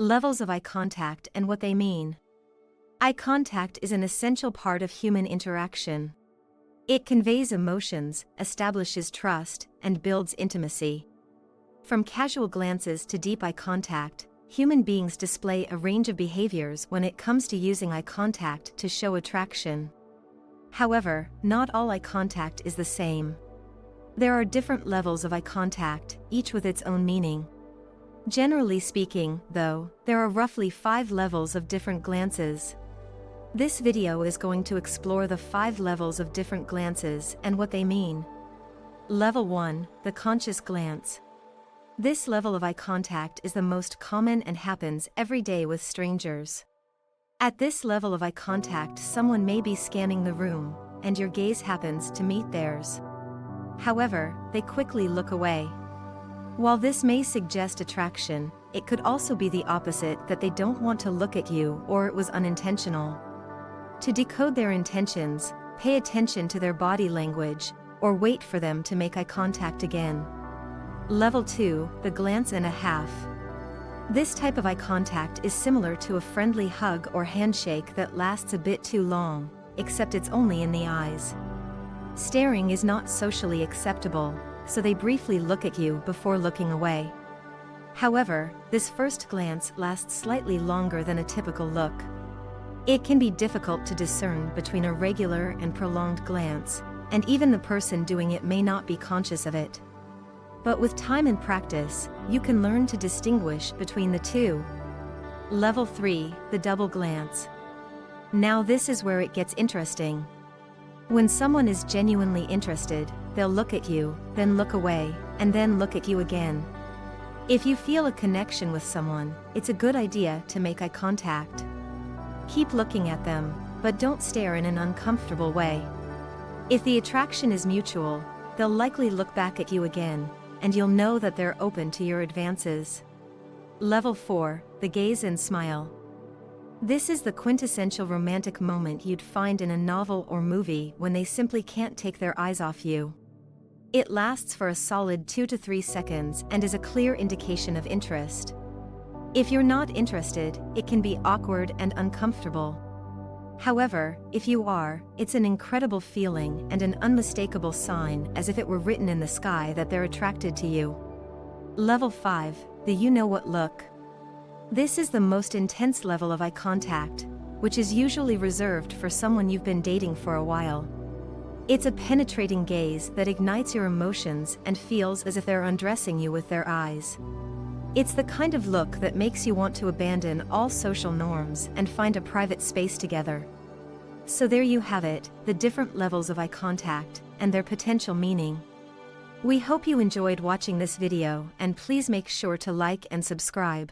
Levels of eye contact and what they mean. Eye contact is an essential part of human interaction. It conveys emotions, establishes trust, and builds intimacy. From casual glances to deep eye contact, human beings display a range of behaviors when it comes to using eye contact to show attraction. However, not all eye contact is the same. There are different levels of eye contact, each with its own meaning. Generally speaking, though, there are roughly 5 levels of different glances. This video is going to explore the 5 levels of different glances and what they mean. Level 1, the conscious glance. This level of eye contact is the most common and happens every day with strangers. At this level of eye contact, someone may be scanning the room, and your gaze happens to meet theirs. However, they quickly look away. While this may suggest attraction, it could also be the opposite, that they don't want to look at you or it was unintentional. To decode their intentions, pay attention to their body language, or wait for them to make eye contact again. Level 2, the glance and a half. This type of eye contact is similar to a friendly hug or handshake that lasts a bit too long, except it's only in the eyes. Staring is not socially acceptable, so they briefly look at you before looking away. However, this first glance lasts slightly longer than a typical look. It can be difficult to discern between a regular and prolonged glance, and even the person doing it may not be conscious of it. But with time and practice, you can learn to distinguish between the two. Level 3, the double glance. Now this is where it gets interesting. When someone is genuinely interested, they'll look at you, then look away, and then look at you again. If you feel a connection with someone, it's a good idea to make eye contact. Keep looking at them, but don't stare in an uncomfortable way. If the attraction is mutual, they'll likely look back at you again, and you'll know that they're open to your advances. Level 4, the gaze and smile. This is the quintessential romantic moment you'd find in a novel or movie when they simply can't take their eyes off you. It lasts for a solid 2 to 3 seconds and is a clear indication of interest. If you're not interested, it can be awkward and uncomfortable. However, if you are, it's an incredible feeling and an unmistakable sign, as if it were written in the sky, that they're attracted to you. Level 5, the you-know-what look. This is the most intense level of eye contact, which is usually reserved for someone you've been dating for a while. It's a penetrating gaze that ignites your emotions and feels as if they're undressing you with their eyes. It's the kind of look that makes you want to abandon all social norms and find a private space together. So there you have it, the different levels of eye contact and their potential meaning. We hope you enjoyed watching this video, and please make sure to like and subscribe.